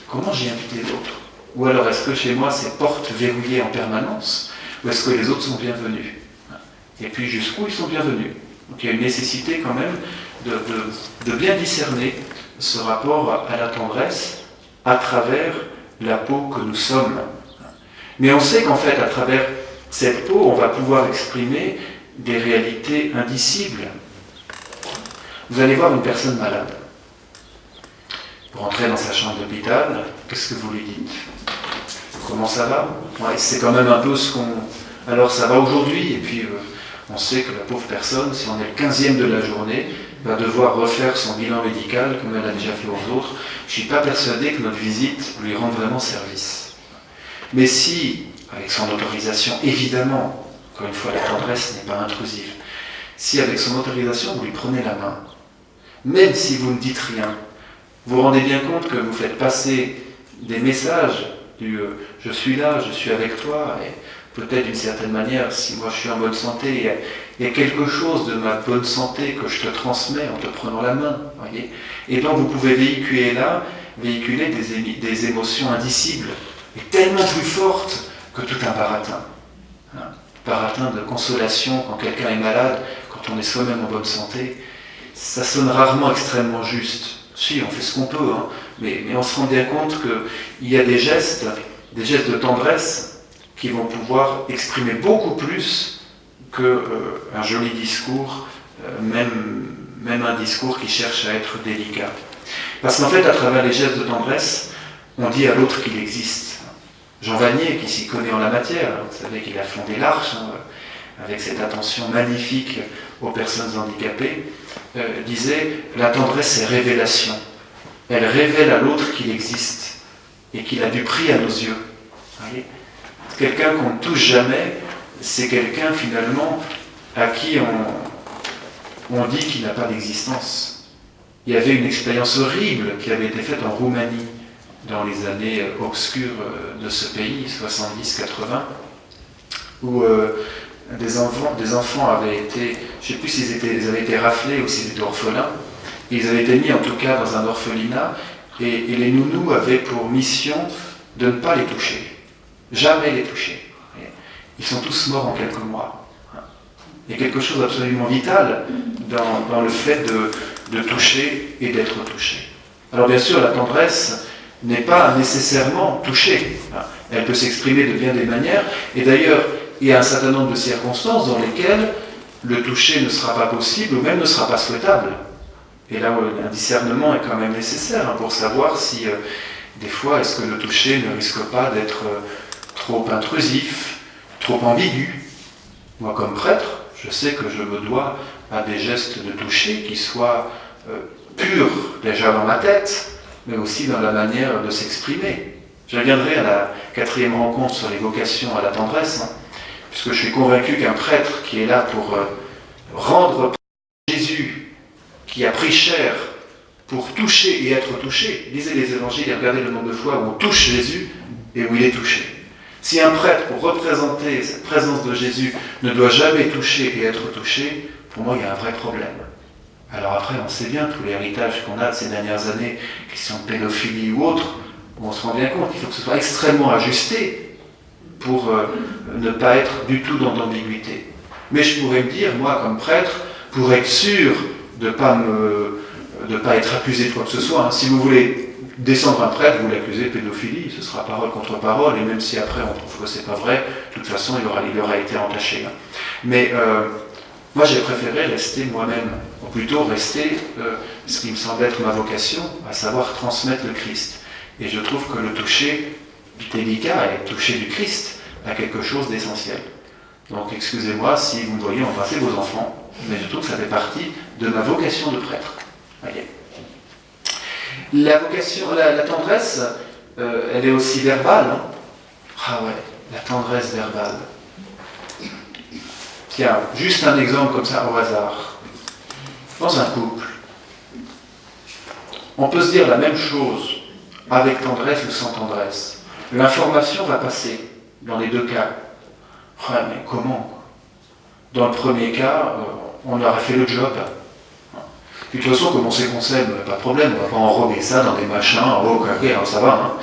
Comment j'y invite les autres? Ou alors est-ce que chez moi c'est porte verrouillée en permanence? Ou est-ce que les autres sont bienvenus? Et puis jusqu'où ils sont bienvenus? Donc il y a une nécessité quand même de bien discerner ce rapport à la tendresse à travers la peau que nous sommes. Mais on sait qu'en fait, à travers cette peau, on va pouvoir exprimer des réalités indicibles. Vous allez voir une personne malade. Vous rentrez dans sa chambre d'hôpital, qu'est-ce que vous lui dites? Comment ça va? Ouais, c'est quand même un peu ce qu'on... Alors ça va aujourd'hui, et puis on sait que la pauvre personne, si on est le 15e de la journée, va devoir refaire son bilan médical comme elle a déjà fait aux autres. Je ne suis pas persuadé que notre visite lui rende vraiment service. Mais si, avec son autorisation, évidemment, Encore une fois, la tendresse n'est pas intrusive. Si avec son autorisation, vous lui prenez la main, même si vous ne dites rien, vous vous rendez bien compte que vous faites passer des messages du je suis là, je suis avec toi, et peut-être d'une certaine manière, si moi je suis en bonne santé, il y a quelque chose de ma bonne santé que je te transmets en te prenant la main. Voyez, et donc vous pouvez véhiculer des émotions indicibles, et tellement plus fortes que tout un baratin. Baratin de consolation quand quelqu'un est malade, quand on est soi-même en bonne santé, ça sonne rarement extrêmement juste. Si, on fait ce qu'on peut, hein, mais on se rend bien compte qu'il y a des gestes de tendresse qui vont pouvoir exprimer beaucoup plus qu'un joli discours, même un discours qui cherche à être délicat. Parce qu'en fait, à travers les gestes de tendresse, on dit à l'autre qu'il existe. Jean Vanier, qui s'y connaît en la matière, vous savez qu'il a fondé l'Arche, avec cette attention magnifique aux personnes handicapées, disait « La tendresse est révélation. Elle révèle à l'autre qu'il existe et qu'il a du prix à nos yeux. » Quelqu'un qu'on ne touche jamais, c'est quelqu'un finalement à qui on dit qu'il n'a pas d'existence. Il y avait une expérience horrible qui avait été faite en Roumanie dans les années obscures de ce pays, 70-80, où des enfants avaient été, je ne sais plus s'ils avaient été raflés ou s'ils étaient orphelins, ils avaient été mis en tout cas dans un orphelinat, et les nounous avaient pour mission de ne pas les toucher, jamais les toucher. Ils sont tous morts en quelques mois. Il y a quelque chose d'absolument vital dans le fait de toucher et d'être touché. Alors bien sûr, la tendresse n'est pas nécessairement touchée. Elle peut s'exprimer de bien des manières, et d'ailleurs, il y a un certain nombre de circonstances dans lesquelles le toucher ne sera pas possible ou même ne sera pas souhaitable. Et là, un discernement est quand même nécessaire pour savoir si, des fois, est-ce que le toucher ne risque pas d'être trop intrusif, trop ambigu. Moi, comme prêtre, je sais que je me dois à des gestes de toucher qui soient purs, déjà dans ma tête, mais aussi dans la manière de s'exprimer. Je reviendrai à la 4e rencontre sur les vocations à la tendresse, puisque je suis convaincu qu'un prêtre qui est là pour rendre Jésus, qui a pris chair pour toucher et être touché, lisez les évangiles et regardez le nombre de fois où on touche Jésus et où il est touché. Si un prêtre, pour représenter cette présence de Jésus, ne doit jamais toucher et être touché, pour moi il y a un vrai problème. Alors après, on sait bien tout l'héritage qu'on a de ces dernières années, question de pédophilie ou autre, où on se rend bien compte qu'il faut que ce soit extrêmement ajusté pour ne pas être du tout dans l'ambiguïté. Mais je pourrais me dire, moi comme prêtre, pour être sûr de ne pas être accusé de quoi que ce soit, si vous voulez descendre un prêtre, vous l'accusez de pédophilie, ce sera parole contre parole, et même si après on trouve que c'est pas vrai, de toute façon il aura été entaché. Mais moi j'ai préféré rester moi-même, ou plutôt rester ce qui me semble être ma vocation, à savoir transmettre le Christ. Et je trouve que le toucher délicat et le toucher du Christ a quelque chose d'essentiel. Donc excusez-moi si vous me voyez embrasser vos enfants, mais je trouve que ça fait partie de ma vocation de prêtre. Voyez. La vocation, la tendresse, elle est aussi verbale. Ah ouais, la tendresse verbale. Tiens, juste un exemple comme ça au hasard. Dans un couple, on peut se dire la même chose avec tendresse ou sans tendresse. L'information va passer dans les deux cas. Ouais, mais comment ? Dans le premier cas, on aurait fait le job. De toute façon, comme on sait qu'on s'aime, pas de problème, on ne va pas enrober ça dans des machins, ok, ça va.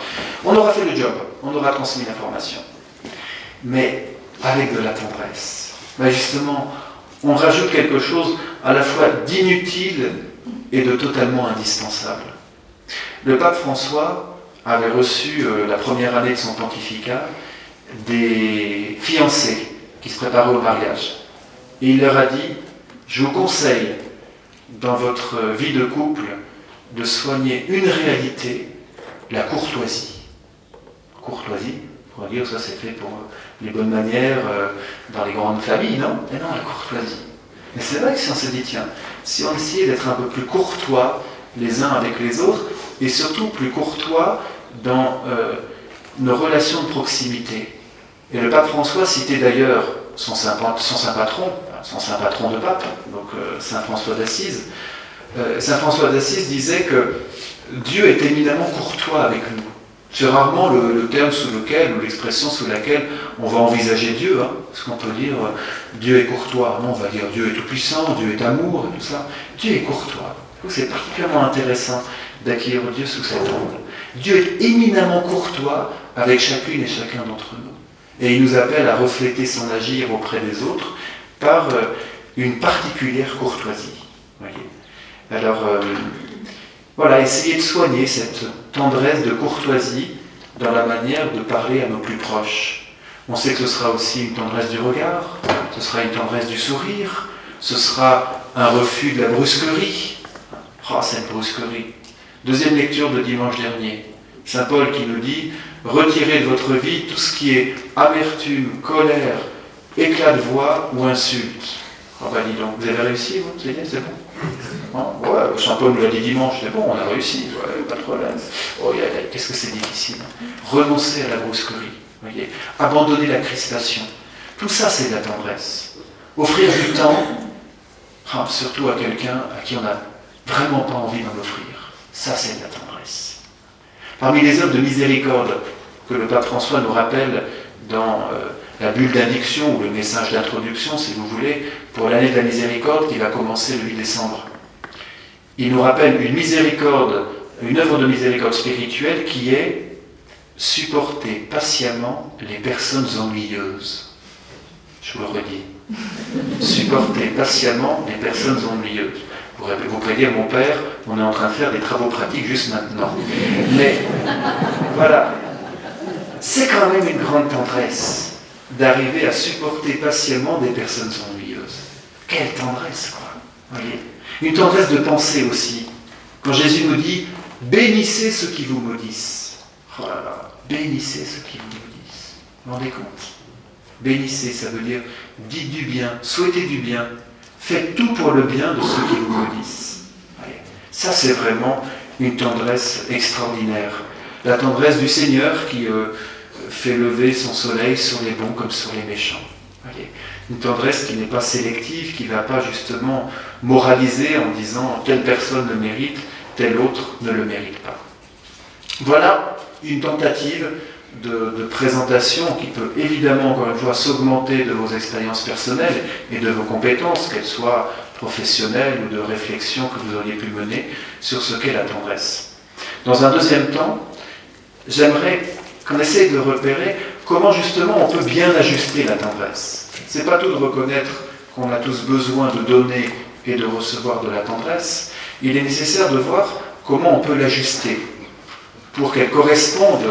On aura fait le job, on aura transmis l'information. Mais avec de la tendresse, justement, on rajoute quelque chose à la fois d'inutile et de totalement indispensable. Le pape François avait reçu la première année de son pontificat des fiancés qui se préparaient au mariage. Et il leur a dit, je vous conseille dans votre vie de couple de soigner une réalité, la courtoisie. Courtoisie, on va dire ça c'est fait pour les bonnes manières dans les grandes familles, non ? Mais non, la courtoisie. Mais c'est vrai que si on se dit, tiens, si on essayait d'être un peu plus courtois les uns avec les autres, et surtout plus courtois dans nos relations de proximité. Et le pape François citait d'ailleurs son saint patron de pape, donc Saint François d'Assise. Saint François d'Assise disait que Dieu est éminemment courtois avec nous. C'est rarement le terme sous lequel, ou l'expression sous laquelle on va envisager Dieu, hein, parce qu'on peut dire Dieu est courtois. Non, on va dire Dieu est tout-puissant, Dieu est amour, et tout ça. Dieu est courtois. C'est particulièrement intéressant d'accueillir Dieu sous cet angle. Dieu est éminemment courtois avec chacune et chacun d'entre nous. Et il nous appelle à refléter son agir auprès des autres par une particulière courtoisie. Voyez. Alors, voilà, essayez de soigner cette tendresse de courtoisie dans la manière de parler à nos plus proches. On sait que ce sera aussi une tendresse du regard, ce sera une tendresse du sourire, ce sera un refus de la brusquerie. Ah, cette brusquerie. Deuxième lecture de dimanche dernier. Saint Paul qui nous dit « Retirez de votre vie tout ce qui est amertume, colère, éclat de voix ou insulte. » Ah ben dis donc, vous avez réussi, vous ? C'est bon ? Ouais, Saint Paul nous l'a dit dimanche, c'est bon, on a réussi, ouais, pas de problème. Oh, qu'est-ce que c'est difficile. Renoncer à la brusquerie, voyez, abandonner la crispation. Tout ça, c'est de la tendresse. Offrir du temps, surtout à quelqu'un à qui on n'a vraiment pas envie d'en offrir. Ça, c'est de la tendresse. Parmi les œuvres de miséricorde que le pape François nous rappelle dans la bulle d'indiction ou le message d'introduction, si vous voulez, pour l'année de la miséricorde qui va commencer le 8 décembre. Il nous rappelle une œuvre de miséricorde spirituelle qui est supporter patiemment les personnes ennuyeuses. Je vous le redis. Supporter patiemment les personnes ennuyeuses. Vous pouvez dire, mon père, on est en train de faire des travaux pratiques juste maintenant. Mais voilà, c'est quand même une grande tendresse d'arriver à supporter patiemment des personnes ennuyeuses. Quelle tendresse, quoi. Voyez. Une tendresse de pensée aussi. Quand Jésus nous dit « Bénissez ceux qui vous maudissent ». Oh là là, bénissez ceux qui vous maudissent. Vous vous rendez compte ? Bénissez, ça veut dire dites du bien, souhaitez du bien. Faites tout pour le bien de ceux qui vous maudissent. Voyez. Ça, c'est vraiment une tendresse extraordinaire. La tendresse du Seigneur qui fait lever son soleil sur les bons comme sur les méchants. Voyez. Une tendresse qui n'est pas sélective, qui ne va pas justement moraliser en disant telle personne le mérite, telle autre ne le mérite pas. Voilà une tentative de présentation qui peut évidemment, encore une fois, s'augmenter de vos expériences personnelles et de vos compétences, qu'elles soient professionnelles ou de réflexion que vous auriez pu mener sur ce qu'est la tendresse. Dans un deuxième temps, j'aimerais qu'on essaye de repérer comment justement on peut bien ajuster la tendresse. C'est pas tout de reconnaître qu'on a tous besoin de donner et de recevoir de la tendresse. Il est nécessaire de voir comment on peut l'ajuster pour qu'elle corresponde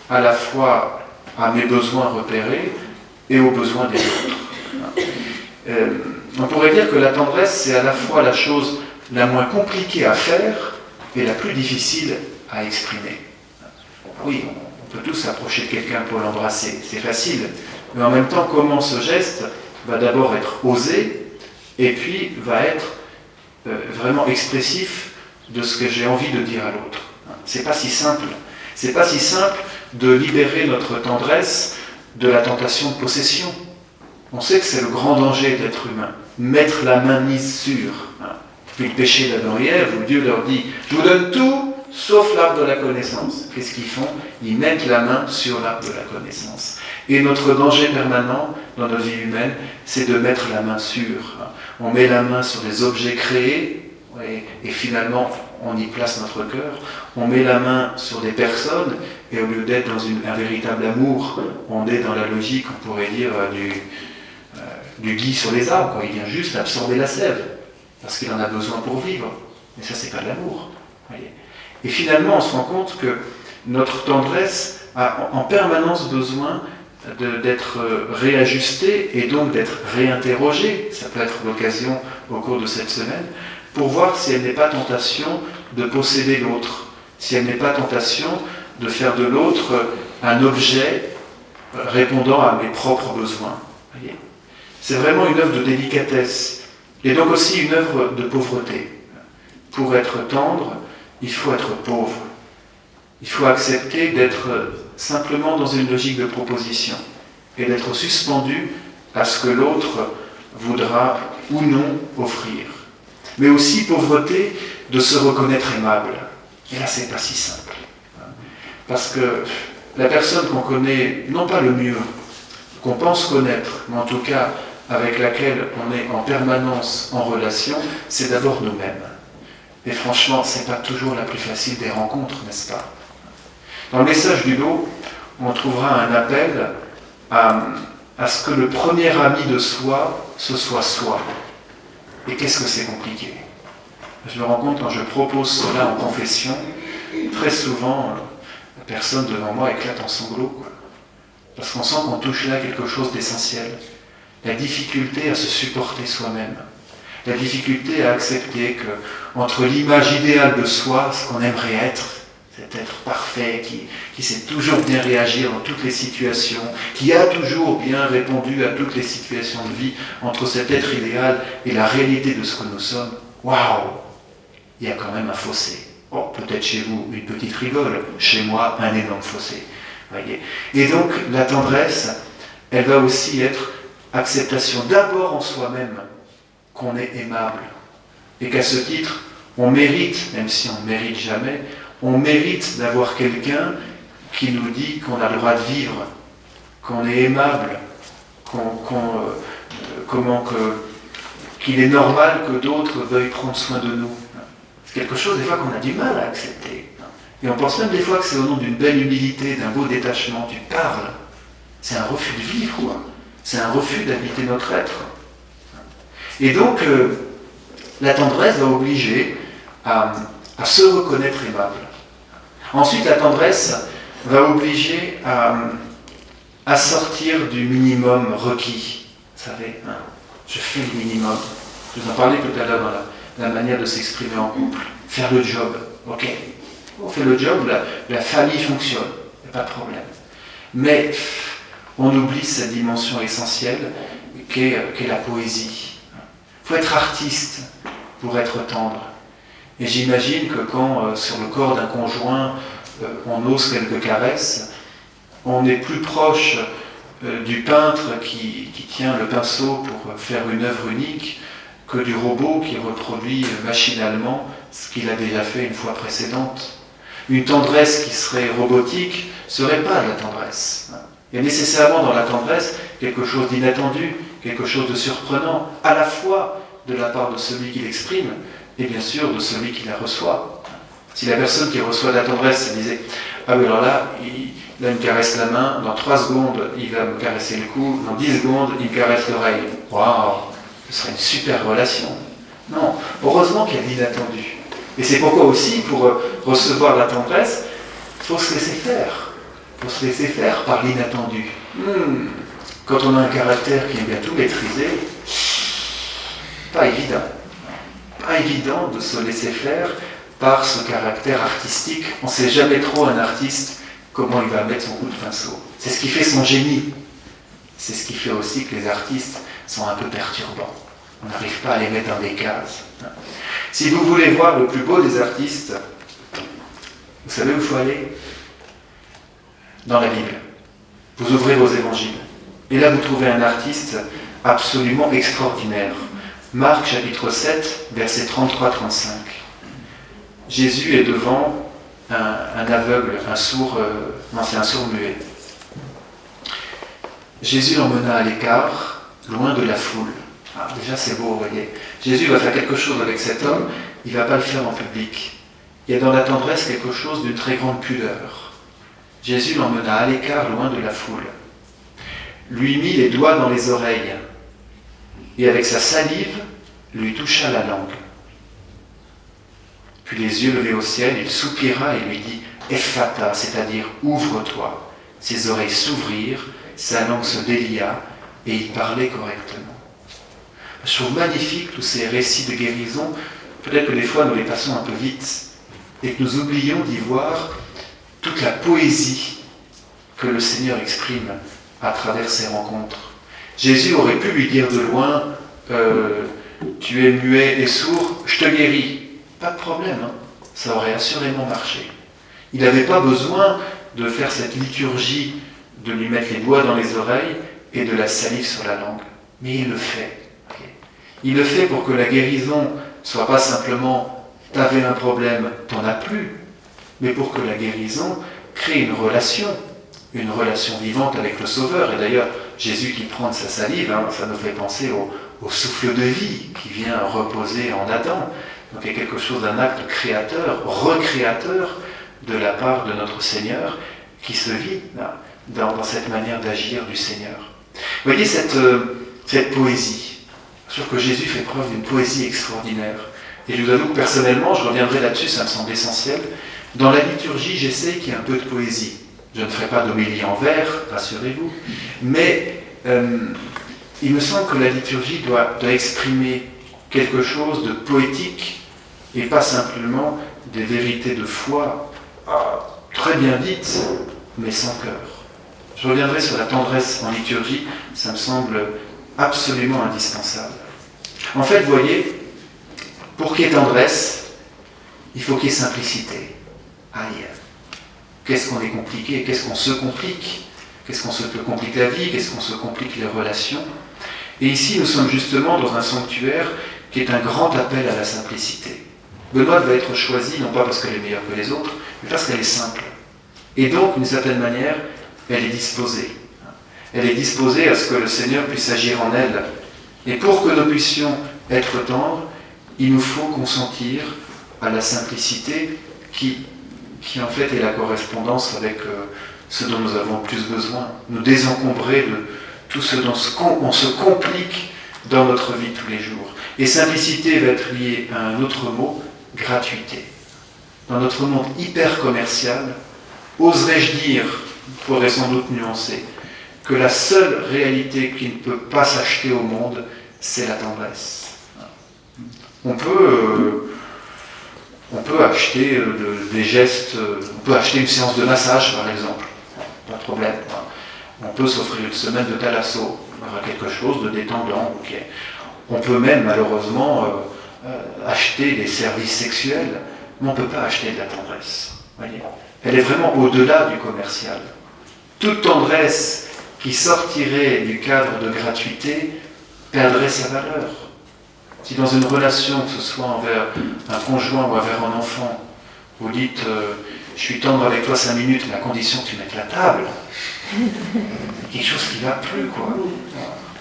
à la fois à mes besoins repérés et aux besoins des autres. On pourrait dire que la tendresse, c'est à la fois la chose la moins compliquée à faire et la plus difficile à exprimer. Oui, on peut tous s'approcher de quelqu'un pour l'embrasser, c'est facile. Mais en même temps, comment ce geste va d'abord être osé et puis va être vraiment expressif de ce que j'ai envie de dire à l'autre. C'est pas si simple. C'est pas si simple de libérer notre tendresse de la tentation de possession. On sait que c'est le grand danger d'être humain. Mettre la main mise sur. Puis le péché d'Adam et Ève, où Dieu leur dit « Je vous donne tout, sauf l'arbre de la connaissance ». Qu'est-ce qu'ils font ? Ils mettent la main sur l'arbre de la connaissance. Et notre danger permanent dans notre vie humaine, c'est de mettre la main sur. On met la main sur des objets créés, et finalement, on y place notre cœur. On met la main sur des personnes, et au lieu d'être dans un véritable amour, on est dans la logique, on pourrait dire, du gui sur les arbres. Il vient juste absorber la sève, parce qu'il en a besoin pour vivre. Mais ça, c'est pas de l'amour. Voyez. Et finalement, on se rend compte que notre tendresse a en permanence besoin d'être réajustée et donc d'être réinterrogée. Ça peut être l'occasion au cours de cette semaine, pour voir si elle n'est pas tentation de posséder l'autre, si elle n'est pas tentation de faire de l'autre un objet répondant à mes propres besoins. Voyez. C'est vraiment une œuvre de délicatesse, et donc aussi une œuvre de pauvreté. Pour être tendre, il faut être pauvre. Il faut accepter d'être simplement dans une logique de proposition, et d'être suspendu à ce que l'autre voudra ou non offrir. Mais aussi pauvreté de se reconnaître aimable. Et là, c'est pas si simple. Parce que la personne qu'on connaît, non pas le mieux, qu'on pense connaître, mais en tout cas avec laquelle on est en permanence en relation, c'est d'abord nous-mêmes. Et franchement, c'est pas toujours la plus facile des rencontres, n'est-ce pas? Dans le message du lot, on trouvera un appel à ce que le premier ami de soi, ce soit soi. Et qu'est-ce que c'est compliqué? Je me rends compte quand je propose cela en confession, très souvent, la personne devant moi éclate en sanglots, quoi. Parce qu'on sent qu'on touche là quelque chose d'essentiel. La difficulté à se supporter soi-même. La difficulté à accepter que, entre l'image idéale de soi, ce qu'on aimerait être, cet être parfait, qui sait toujours bien réagir dans toutes les situations, qui a toujours bien répondu à toutes les situations de vie, entre cet être idéal et la réalité de ce que nous sommes, waouh, il y a quand même un fossé. Oh, peut-être chez vous, une petite rigole, chez moi, un énorme fossé. Voyez. Et donc, la tendresse, elle va aussi être acceptation d'abord en soi-même qu'on est aimable. Et qu'à ce titre, on mérite, même si on ne mérite jamais, on mérite d'avoir quelqu'un qui nous dit qu'on a le droit de vivre, qu'on est aimable, qu'il est normal que d'autres veuillent prendre soin de nous. C'est quelque chose des fois qu'on a du mal à accepter. Et on pense même des fois que c'est au nom d'une belle humilité, d'un beau détachement. Tu parles. C'est un refus de vivre, quoi. C'est un refus d'habiter notre être. Et donc, la tendresse va obliger à se reconnaître aimable. Ensuite, la tendresse va obliger à sortir du minimum requis. Vous savez, hein, je fais le minimum. Je vous en parlais tout à l'heure dans la manière de s'exprimer en couple. Faire le job, ok. On fait le job, la famille fonctionne, il n'y a pas de problème. Mais on oublie cette dimension essentielle qu'est la poésie. Il faut être artiste pour être tendre. Et j'imagine que quand, sur le corps d'un conjoint, on ose quelques caresses, on est plus proche du peintre qui tient le pinceau pour faire une œuvre unique que du robot qui reproduit machinalement ce qu'il a déjà fait une fois précédente. Une tendresse qui serait robotique ne serait pas de la tendresse. Il y a nécessairement dans la tendresse quelque chose d'inattendu, quelque chose de surprenant, à la fois de la part de celui qui l'exprime et bien sûr de celui qui la reçoit. Si la personne qui reçoit la tendresse se disait « Ah oui, alors là, il me caresse la main, dans 3 secondes, il va me caresser le cou, dans 10 secondes, il me caresse l'oreille. » Waouh, ce serait une super relation. Non, heureusement qu'il y a de l'inattendu. Et c'est pourquoi aussi, pour recevoir la tendresse, il faut se laisser faire. Il faut se laisser faire par l'inattendu. Quand on a un caractère qui aime bien tout maîtriser, pas évident. Pas évident de se laisser faire par ce caractère artistique. On ne sait jamais trop un artiste comment il va mettre son coup de pinceau. C'est ce qui fait son génie. C'est ce qui fait aussi que les artistes sont un peu perturbants. On n'arrive pas à les mettre dans des cases. Si vous voulez voir le plus beau des artistes, vous savez où il faut aller? Dans la Bible. Vous ouvrez vos évangiles. Et là, vous trouvez un artiste absolument extraordinaire. Marc chapitre 7, versets 33-35. Jésus est devant un aveugle, un sourd, c'est un sourd muet. Jésus l'emmena à l'écart, loin de la foule. Ah, déjà c'est beau, vous voyez. Jésus va faire quelque chose avec cet homme, il ne va pas le faire en public. Il y a dans la tendresse quelque chose d'une très grande pudeur. Jésus l'emmena à l'écart, loin de la foule. Lui mit les doigts dans les oreilles et avec sa salive lui toucha la langue. Puis les yeux levés au ciel, il soupira et lui dit « Ephata », c'est-à-dire « ouvre-toi ». Ses oreilles s'ouvrirent, sa langue se délia et il parlait correctement. Je trouve magnifique tous ces récits de guérison. Peut-être que des fois nous les passons un peu vite et que nous oublions d'y voir toute la poésie que le Seigneur exprime à travers ces rencontres. Jésus aurait pu lui dire de loin tu es muet et sourd, je te guéris. Pas de problème, hein. Ça aurait assurément marché. Il n'avait pas besoin de faire cette liturgie, de lui mettre les doigts dans les oreilles et de la salive sur la langue. Mais il le fait. Il le fait pour que la guérison ne soit pas simplement « t'avais un problème, t'en as plus », mais pour que la guérison crée une relation vivante avec le Sauveur. Et d'ailleurs, Jésus qui prend de sa salive, ça nous fait penser au souffle de vie qui vient reposer en Adam. Donc il y a quelque chose d'un acte créateur, recréateur de la part de notre Seigneur qui se vit dans cette manière d'agir du Seigneur. Vous voyez cette poésie. Je trouve que Jésus fait preuve d'une poésie extraordinaire. Et je vous avoue que personnellement, je reviendrai là-dessus, ça me semble essentiel. Dans la liturgie, j'essaie qu'il y ait un peu de poésie. Je ne ferai pas d'homélie en vers, rassurez-vous, mais il me semble que la liturgie doit exprimer quelque chose de poétique et pas simplement des vérités de foi très bien dites, mais sans cœur. Je reviendrai sur la tendresse en liturgie, ça me semble absolument indispensable. En fait, vous voyez, pour qu'il y ait tendresse, il faut qu'il y ait simplicité. Aïe, qu'est-ce qu'on est compliqué, qu'est-ce qu'on se complique, qu'est-ce qu'on se complique la vie, qu'est-ce qu'on se complique les relations. Et ici, nous sommes justement dans un sanctuaire qui est un grand appel à la simplicité. Benoît va être choisie, non pas parce qu'elle est meilleure que les autres, mais parce qu'elle est simple. Et donc, d'une certaine manière, elle est disposée. Elle est disposée à ce que le Seigneur puisse agir en elle. Et pour que nous puissions être tendres, il nous faut consentir à la simplicité qui en fait est la correspondance avec ce dont nous avons le plus besoin. Nous désencombrer de tout ce dont on se complique dans notre vie tous les jours. Et simplicité va être liée à un autre mot, gratuité. Dans notre monde hyper commercial, oserais-je dire, il faudrait sans doute nuancer, que la seule réalité qui ne peut pas s'acheter au monde, c'est la tendresse. On peut acheter des gestes, on peut acheter une séance de massage par exemple, pas de problème. On peut s'offrir une semaine de thalasso, il y aura quelque chose de détendant. Okay. On peut même malheureusement acheter des services sexuels, mais on ne peut pas acheter de la tendresse. Voyez, elle est vraiment au-delà du commercial. Toute tendresse qui sortirait du cadre de gratuité perdrait sa valeur. Si dans une relation, que ce soit envers un conjoint ou envers un enfant, vous dites je suis tendre avec toi 5 minutes, mais à condition que tu mettes la table, quelque chose qui ne va plus, quoi.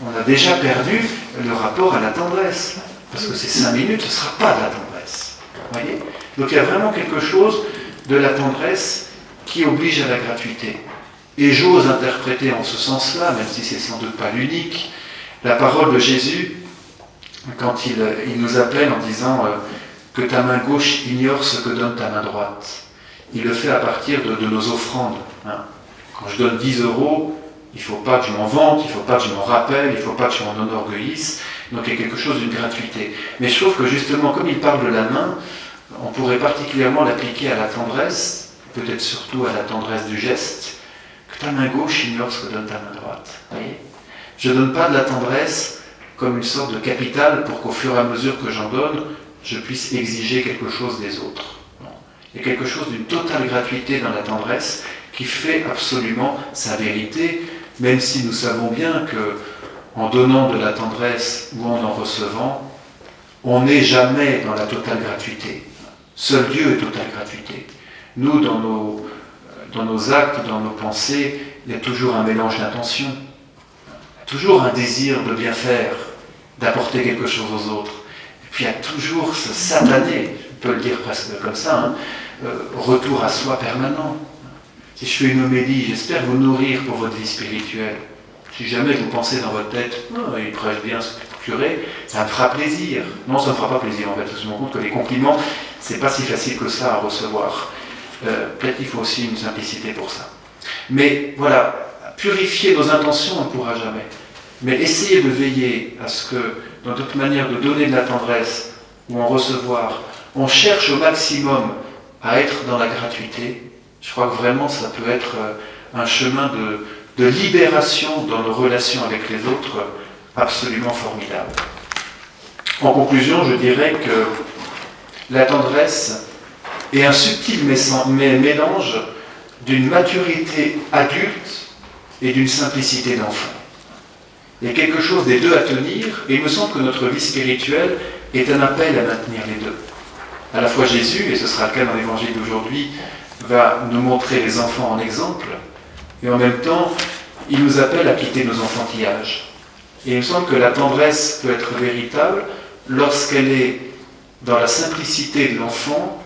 On a déjà perdu le rapport à la tendresse, parce que ces 5 minutes, ce ne sera pas de la tendresse. Voyez ? Donc il y a vraiment quelque chose de la tendresse qui oblige à la gratuité. Et j'ose interpréter en ce sens-là, même si c'est sans doute pas l'unique, la parole de Jésus, quand il nous appelle en disant que ta main gauche ignore ce que donne ta main droite. Il le fait à partir de nos offrandes. Quand je donne 10 €, il ne faut pas que je m'en vante, il ne faut pas que je m'en rappelle, il ne faut pas que je m'en enorgueillisse. Donc il y a quelque chose d'une gratuité. Mais je trouve que justement, comme il parle de la main, on pourrait particulièrement l'appliquer à la tendresse, peut-être surtout à la tendresse du geste, que ta main gauche ignore ce que donne ta main droite. Voyez ? Je ne donne pas de la tendresse comme une sorte de capital pour qu'au fur et à mesure que j'en donne, je puisse exiger quelque chose des autres. Non. Il y a quelque chose d'une totale gratuité dans la tendresse qui fait absolument sa vérité, même si nous savons bien que en donnant de la tendresse ou en recevant, on n'est jamais dans la totale gratuité. Seul Dieu est totale gratuité. Nous, dans nos actes, dans nos pensées, il y a toujours un mélange d'intentions, toujours un désir de bien faire, d'apporter quelque chose aux autres. Et puis il y a toujours ce satané, je peux le dire presque comme ça, retour à soi permanent. Si je fais une homélie, j'espère vous nourrir pour votre vie spirituelle. Si jamais vous pensez dans votre tête, il prêche bien ce curé, ça me fera plaisir. Non, ça ne me fera pas plaisir en fait. Je me rends compte que les compliments, c'est pas si facile que ça à recevoir. Peut-être qu'il faut aussi une simplicité pour ça. Mais voilà, purifier nos intentions, on ne pourra jamais. Mais essayer de veiller à ce que, dans notre manière de donner de la tendresse ou en recevoir, on cherche au maximum à être dans la gratuité. Je crois que vraiment ça peut être un chemin de libération dans nos relations avec les autres absolument formidable. En conclusion, je dirais que la tendresse est un subtil mélange d'une maturité adulte et d'une simplicité d'enfant. Il y a quelque chose des deux à tenir, et il me semble que notre vie spirituelle est un appel à maintenir les deux. À la fois Jésus, et ce sera le cas dans l'évangile d'aujourd'hui, va nous montrer les enfants en exemple, et en même temps, il nous appelle à quitter nos enfantillages. Et il me semble que la tendresse peut être véritable lorsqu'elle est dans la simplicité de l'enfant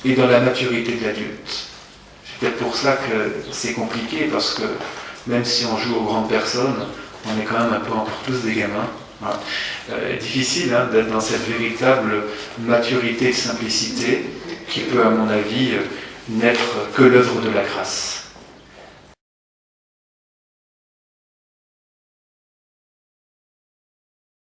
et dans la maturité de l'adulte. C'est peut-être pour ça que c'est compliqué, parce que même si on joue aux grandes personnes, on est quand même un peu encore tous des gamins. Voilà. Difficile d'être dans cette véritable maturité et simplicité qui peut, à mon avis, n'être que l'œuvre de la grâce.